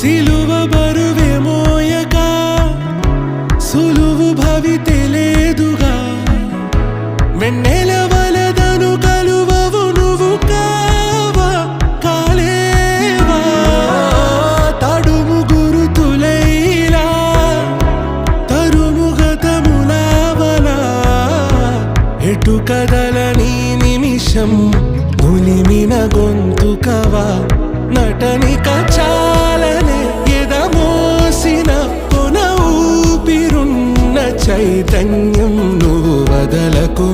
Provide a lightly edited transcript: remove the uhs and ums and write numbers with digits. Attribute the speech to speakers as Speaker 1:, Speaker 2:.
Speaker 1: సిలువ బరువే మోయక సులువు భవితే లేదుగా వెన్నెల వలదను కలువవు నువ్వు కావా కాలేవా తడుము గురుతులైలా తరుము గతములావలా ఎటు కదలని నిమిషం నులిమిన గొంతుకవా నటనిక చాలనే ఎదమోసిన కొన ఊపిరున్న చైతన్యం నువ్వు వదలకు